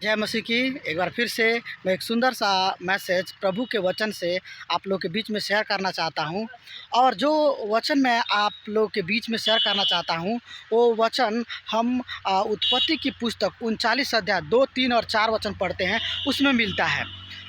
जय मसीह की। एक बार फिर से मैं एक सुंदर सा मैसेज प्रभु के वचन से आप लोग के बीच में शेयर करना चाहता हूं। और जो वचन मैं आप लोग के बीच में शेयर करना चाहता हूं वो वचन हम उत्पत्ति की पुस्तक 39 अध्याय 2, 3 और 4 वचन पढ़ते हैं, उसमें मिलता है।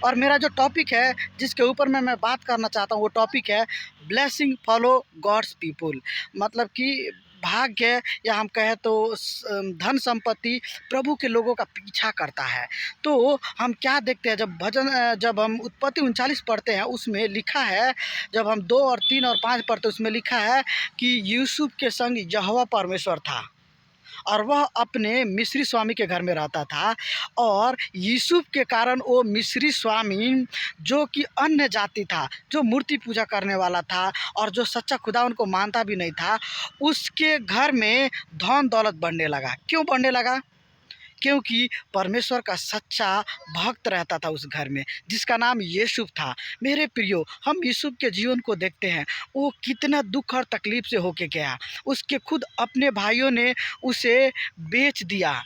और मेरा जो टॉपिक है जिसके ऊपर मैं बात करना चाहता हूँ वो टॉपिक है ब्लेसिंग फॉलो गॉड्स पीपुल। मतलब कि भाग्य या हम कहें तो धन संपत्ति प्रभु के लोगों का पीछा करता है। तो हम क्या देखते हैं जब हम उत्पत्ति 39 पढ़ते हैं उसमें लिखा है, जब हम 2 और 3 और 5 पढ़ते हैं उसमें लिखा है कि यूसुफ के संग यहोवा परमेश्वर था और वह अपने मिस्री स्वामी के घर में रहता था। और यूसुफ के कारण वो मिस्री स्वामी जो कि अन्य जाति था, जो मूर्ति पूजा करने वाला था और जो सच्चा खुदा उनको मानता भी नहीं था, उसके घर में धन दौलत बढ़ने लगा। क्यों बढ़ने लगा? क्योंकि परमेश्वर का सच्चा भक्त रहता था उस घर में, जिसका नाम यूसुफ था। मेरे प्रियो, हम यूसुफ के जीवन को देखते हैं, वो कितना दुख और तकलीफ से होके गया। उसके खुद अपने भाइयों ने उसे बेच दिया,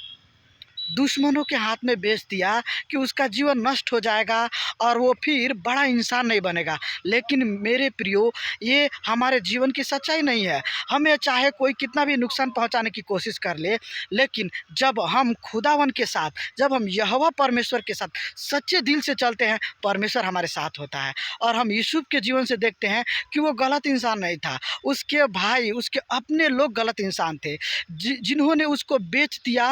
दुश्मनों के हाथ में बेच दिया कि उसका जीवन नष्ट हो जाएगा और वो फिर बड़ा इंसान नहीं बनेगा। लेकिन मेरे प्रियो, ये हमारे जीवन की सच्चाई नहीं है। हमें चाहे कोई कितना भी नुकसान पहुंचाने की कोशिश कर ले, लेकिन जब हम खुदावन के साथ, जब हम यहोवा परमेश्वर के साथ सच्चे दिल से चलते हैं, परमेश्वर हमारे साथ होता है। और हम यूसुफ के जीवन से देखते हैं कि वो गलत इंसान नहीं था, उसके भाई, उसके अपने लोग गलत इंसान थे जिन्होंने उसको बेच दिया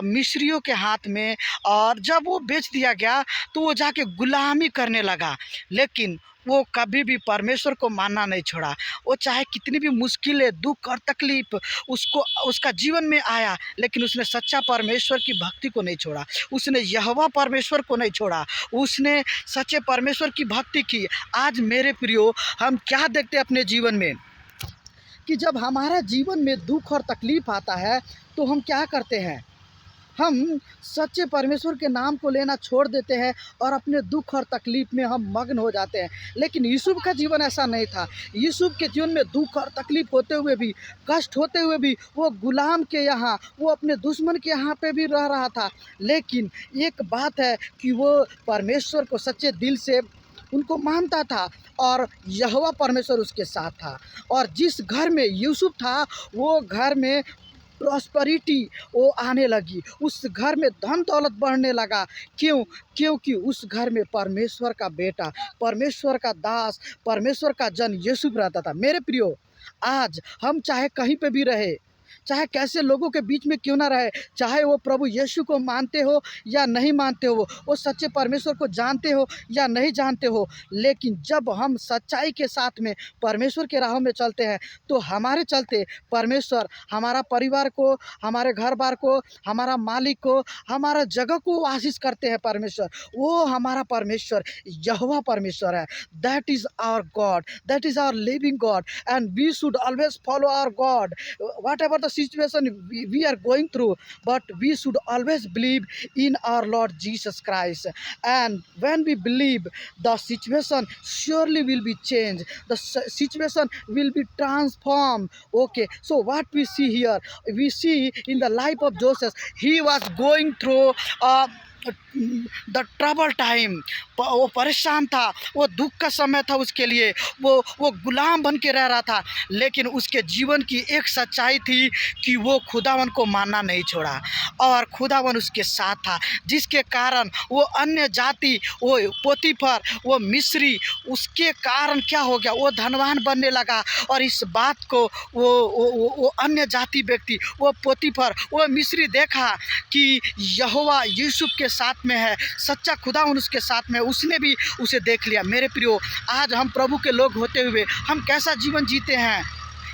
मिस्रियों के हाथ में। और जब वो बेच दिया गया तो वो जाके गुलामी करने लगा, लेकिन वो कभी भी परमेश्वर को मानना नहीं छोड़ा। वो चाहे कितनी भी मुश्किलें, दुख और तकलीफ उसका जीवन में आया, लेकिन उसने सच्चा परमेश्वर की भक्ति को नहीं छोड़ा, उसने यहोवा परमेश्वर को नहीं छोड़ा, उसने सच्चे परमेश्वर की भक्ति की। आज मेरे प्रियो, हम क्या देखते हैं अपने जीवन में कि जब हमारा जीवन में दुख और तकलीफ आता है तो हम क्या करते हैं? हम सच्चे परमेश्वर के नाम को लेना छोड़ देते हैं और अपने दुख और तकलीफ में हम मग्न हो जाते हैं। लेकिन यूसुफ का जीवन ऐसा नहीं था। यूसुफ के जीवन में दुख और तकलीफ होते हुए भी, कष्ट होते हुए भी, वो गुलाम के यहाँ, वो अपने दुश्मन के यहाँ पे भी रह रहा था। लेकिन एक बात है कि वो परमेश्वर को सच्चे दिल से उनको मानता था और यहोवा परमेश्वर उसके साथ था। और जिस घर में यूसुफ था वो घर में प्रॉस्पेरिटी वो आने लगी, उस घर में धन दौलत बढ़ने लगा। क्यों? क्योंकि उस घर में परमेश्वर का बेटा, परमेश्वर का दास, परमेश्वर का जन यूसुफ रहता था। मेरे प्रियो, आज हम चाहे कहीं पे भी रहे, चाहे कैसे लोगों के बीच में क्यों ना रहे, चाहे वो प्रभु यीशु को मानते हो या नहीं मानते हो, वो सच्चे परमेश्वर को जानते हो या नहीं जानते हो, लेकिन जब हम सच्चाई के साथ में परमेश्वर के राहों में चलते हैं तो हमारे चलते परमेश्वर हमारा परिवार को, हमारे घर बार को, हमारा मालिक को, हमारा जगह को आशीष करते हैं। परमेश्वर, वो हमारा परमेश्वर यहोवा परमेश्वर है। That is our God, that is our living God, and we should always follow our God whatever the situation we are going through, but we should always believe in our Lord Jesus Christ. And when we believe, the situation surely will be changed, the situation will be transformed. Okay, so what we see here, we see in the life of Joseph, he was going through the trouble time. वो परेशान था, वो दुख का समय था उसके लिए, वो गुलाम बन के रह रहा था। लेकिन उसके जीवन की एक सच्चाई थी कि वो खुदावन को मानना नहीं छोड़ा और खुदावन उसके साथ था, जिसके कारण वो अन्य जाति, वो पोतीफर, वो मिस्री, उसके कारण क्या हो गया, वो धनवान बनने लगा। और इस बात को वो अन्य जाति व्यक्ति, वो पोतीफर, वो मिस्री देखा कि यहोवा यूसुफ के साथ में है, सच्चा खुदावन उसके साथ में, उसने भी उसे देख लिया। मेरे प्रियो, आज हम प्रभु के लोग होते हुए हम कैसा जीवन जीते हैं,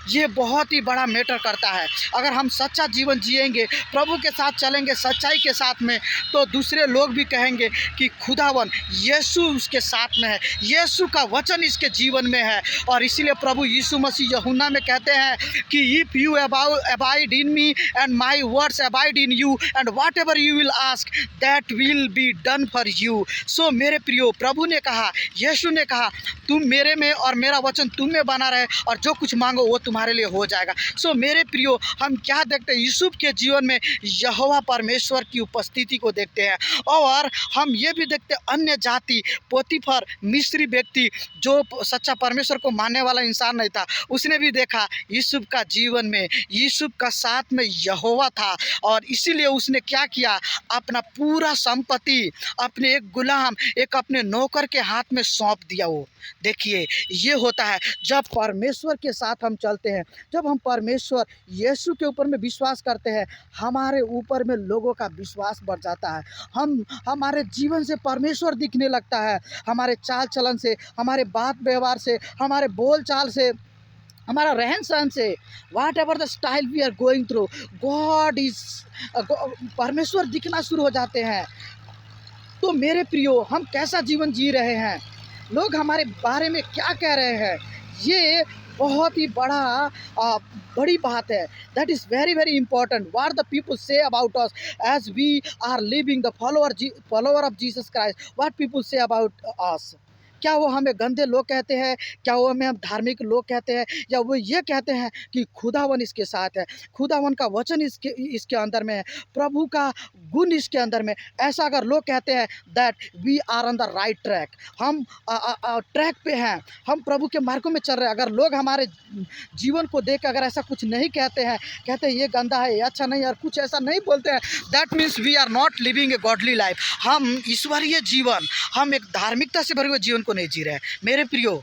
ये बहुत ही बड़ा मैटर करता है। अगर हम सच्चा जीवन जिएंगे, प्रभु के साथ चलेंगे सच्चाई के साथ में, तो दूसरे लोग भी कहेंगे कि खुदावन यीशु उसके साथ में है, यीशु का वचन इसके जीवन में है। और इसीलिए प्रभु यीशु मसीह यूहन्ना में कहते हैं कि if you abide in me and my words abide in you and whatever you will ask that will be done for you. So मेरे प्रियो, प्रभु ने कहा, यीशु ने कहा, तुम मेरे में और मेरा वचन तुम में बना रहे और जो कुछ मांगो वो तुम्हारे तुम्हारे लिए हो जाएगा। सो मेरे प्रियो, हम क्या देखते हैं, यूसुफ के जीवन में यहोवा परमेश्वर की उपस्थिति को देखते हैं। और हम ये भी देखते हैं अन्य जाति पोतीफर मिस्री व्यक्ति जो सच्चा परमेश्वर को मानने वाला इंसान नहीं था, उसने भी देखा यूसुफ का जीवन में यूसुफ का साथ में यहोवा था, और इसीलिए उसने क्या किया, अपना पूरा संपत्ति अपने एक गुलाम, एक अपने नौकर के हाथ में सौंप दिया। वो देखिए, ये होता है जब परमेश्वर के साथ हम चलते हैं, जब हम परमेश्वर यीशु के ऊपर में विश्वास करते हैं, हमारे ऊपर में लोगों का विश्वास बढ़ जाता है। हमारे जीवन से परमेश्वर दिखने लगता है, हमारे चाल चलन से, हमारे बात व्यवहार से, हमारे बोल चाल से, हमारा रहन सहन से, whatever the style we are going through, God is परमेश्वर दिखना शुरू हो जाते हैं। तो मेरे प्रियो, हम कैसा जीवन जी रहे हैं, लोग हमारे बारे में क्या कह रहे हैं, ये बहुत ही बड़ी बात है। That is very very important. What the people say about us as we are living the follower of Jesus Christ, what people say about us. क्या वो हमें गंदे लोग कहते हैं, क्या वो हमें हम धार्मिक लोग कहते हैं, या वो ये कहते हैं कि खुदावन इसके साथ है, खुदावन का वचन इसके अंदर में है, प्रभु का गुण इसके अंदर में। ऐसा अगर लोग कहते हैं, that we are on the right track, हम ट्रैक पे हैं, हम प्रभु के मार्गों में चल रहे हैं। अगर लोग हमारे जीवन को देख कर अगर ऐसा कुछ नहीं कहते हैं, कहते हैं ये गंदा है, ये अच्छा नहीं है, और कुछ ऐसा नहीं बोलते हैं, that means we are not living a godly life. हम ईश्वरीय जीवन, हम एक धार्मिकता से भरे हुए जीवन को नहीं जी रहे हैं। मेरे प्रियो,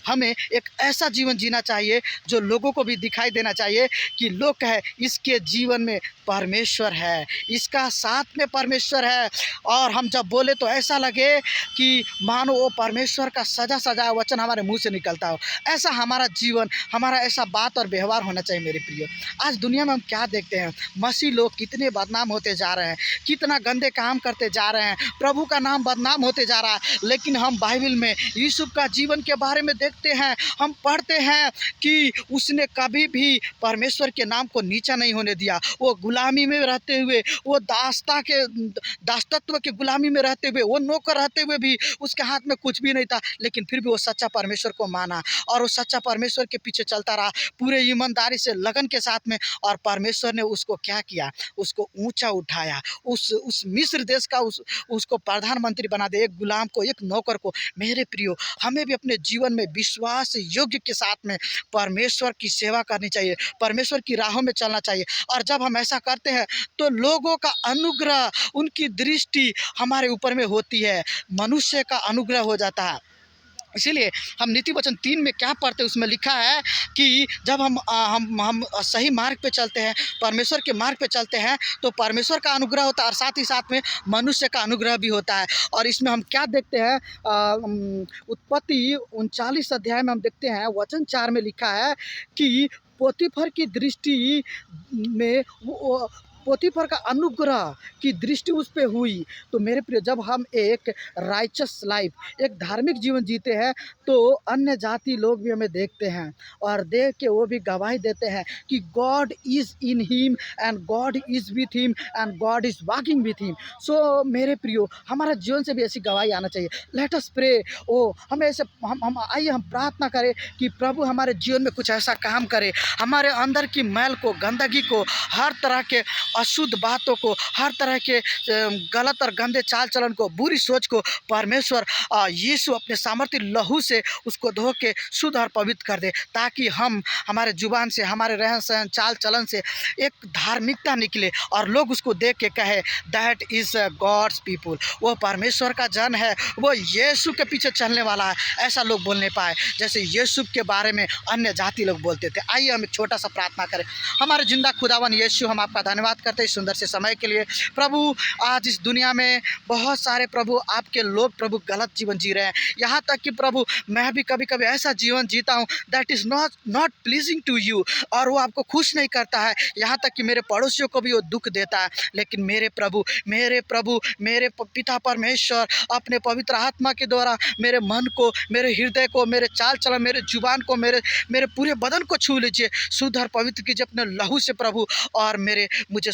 हमें एक ऐसा जीवन जीना चाहिए जो लोगों को भी दिखाई देना चाहिए कि लोग कहे इसके जीवन में परमेश्वर है, इसका साथ में परमेश्वर है। और हम जब बोले तो ऐसा लगे कि मानो वो परमेश्वर का सजा सजाया वचन हमारे मुंह से निकलता हो। ऐसा हमारा जीवन, हमारा ऐसा बात और व्यवहार होना चाहिए। मेरे प्रियो, आज दुनिया में हम क्या देखते हैं, मसीह लोग कितने बदनाम होते जा रहे हैं, कितना गंदे काम करते जा रहे हैं, प्रभु का नाम बदनाम होते जा रहा है। लेकिन हम बाइबल में यूसुफ का जीवन के बारे में देखते हैं, हम पढ़ते हैं कि उसने कभी भी परमेश्वर के नाम को नीचा नहीं होने दिया। वो गुलामी में रहते हुए, वो दासत्व के गुलामी में रहते हुए, वो नौकर रहते हुए भी उसके हाथ में कुछ भी नहीं था, लेकिन फिर भी वो सच्चा परमेश्वर को माना और वो सच्चा परमेश्वर के पीछे चलता रहा पूरे ईमानदारी से, लगन के साथ में। और परमेश्वर ने उसको क्या किया, उसको ऊंचा उठाया, उस मिस्र देश का उसको प्रधानमंत्री बना दे, एक गुलाम को, एक नौकर को। मेरे प्रियो, हमें भी अपने जीवन में विश्वास योग्य के साथ में परमेश्वर की सेवा करनी चाहिए, परमेश्वर की राहों में चलना चाहिए। और जब हम ऐसा करते हैं तो लोगों का अनुग्रह, उनकी दृष्टि हमारे ऊपर में होती है, मनुष्य का अनुग्रह हो जाता है। इसीलिए हम नीति वचन 3 में क्या पढ़ते हैं, उसमें लिखा है कि जब हम सही मार्ग पे चलते हैं, परमेश्वर के मार्ग पे चलते हैं, तो परमेश्वर का अनुग्रह होता है और साथ ही साथ में मनुष्य का अनुग्रह भी होता है। और इसमें हम क्या देखते हैं, उत्पत्ति 39 अध्याय में हम देखते हैं, वचन 4 में लिखा है कि पोतीफर की दृष्टि में पोतीफर का अनुग्रह की दृष्टि उस पर हुई। तो मेरे प्रिय, जब हम एक राइचस लाइफ, एक धार्मिक जीवन जीते हैं, तो अन्य जाति लोग भी हमें देखते हैं और देख के वो भी गवाही देते हैं कि God is in him and God is with him and God is walking with him. So मेरे प्रियो, हमारा जीवन से भी ऐसी गवाही आना चाहिए। Let us pray. हमें ऐसे हम आइए हम प्रार्थना करें कि प्रभु हमारे जीवन में कुछ ऐसा काम करे, हमारे अंदर की मैल को, गंदगी को, हर तरह के अशुद्ध बातों को, हर तरह के गलत और गंदे चाल चलन को, बुरी सोच को परमेश्वर यीशु अपने सामर्थ्य लहू से उसको धो के शुद्ध और पवित्र कर दे, ताकि हम हमारे जुबान से, हमारे रहन सहन, चाल चलन से एक धार्मिकता निकले और लोग उसको देख के कहे दैट इज़ गॉड्स पीपुल, वो परमेश्वर का जन है, वो यीशु के पीछे चलने वाला है। ऐसा लोग बोलने पाए जैसे यीशु के बारे में अन्य जाति लोग बोलते थे। आइए हम एक छोटा सा प्रार्थना करें। हमारे जिंदा खुदावन यीशु, हम आपका धन्यवाद करते हैं इस सुंदर से समय के लिए। प्रभु, आज इस दुनिया में बहुत सारे प्रभु आपके लोग प्रभु गलत जीवन जी रहे हैं, यहाँ तक कि प्रभु मैं भी कभी कभी ऐसा जीवन जीता हूँ that is not pleasing to you, और वो आपको खुश नहीं करता है, यहाँ तक कि मेरे पड़ोसियों को भी वो दुख देता है। लेकिन मेरे प्रभु मेरे पिता परमेश्वर अपने पवित्र आत्मा के द्वारा मेरे मन को, मेरे हृदय को, मेरे चाल चलन, मेरे जुबान को, मेरे पूरे बदन को छू लीजिए, शुद्ध और पवित्र कीजिए अपने लहू से प्रभु, और मुझे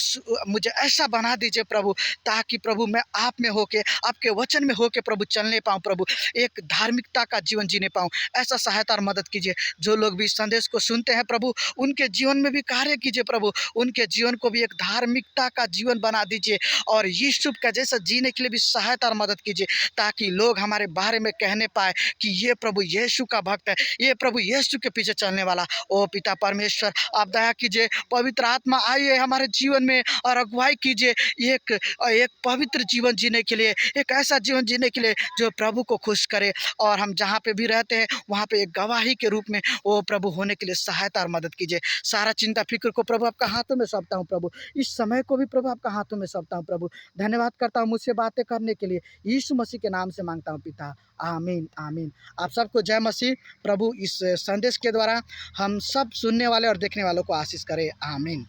मुझे ऐसा बना दीजिए प्रभु, ताकि प्रभु मैं आप में होके, आपके वचन में होके प्रभु चलने पाऊँ प्रभु, एक धार्मिकता का जीवन जीने पाऊँ। ऐसा सहायता और मदद कीजिए। जो लोग भी इस संदेश को सुनते हैं प्रभु, उनके जीवन में भी कार्य कीजिए प्रभु, उनके जीवन को भी एक धार्मिकता का जीवन बना दीजिए और यीशु का जैसा जीने के लिए भी सहायता और मदद कीजिए, ताकि लोग हमारे बारे में कहने पाए कि ये प्रभु यीशु का भक्त है, ये प्रभु यीशु के पीछे चलने वाला। ओ पिता परमेश्वर, आप दया कीजिए, पवित्र आत्मा आइए हमारे जीवन में और अगुवाई कीजिए एक एक पवित्र जीवन जीने के लिए, एक ऐसा जीवन जीने के लिए जो प्रभु को खुश करे, और हम जहाँ पे भी रहते हैं वहाँ पे एक गवाही के रूप में ओ प्रभु होने के लिए सहायता और मदद कीजिए। सारा चिंता फिक्र को प्रभु आपका हाथों में सौंपता हूँ प्रभु, इस समय को भी प्रभु आपका हाथों में सौंपता हूँ प्रभु। धन्यवाद करता हूँ मुझसे बातें करने के लिए, यीशु मसीह के नाम से मांगता हूँ पिता, आमीन आमीन। आप सबको जय मसीह। प्रभु इस संदेश के द्वारा हम सब सुनने वाले और देखने वालों को आशीष करे, आमीन।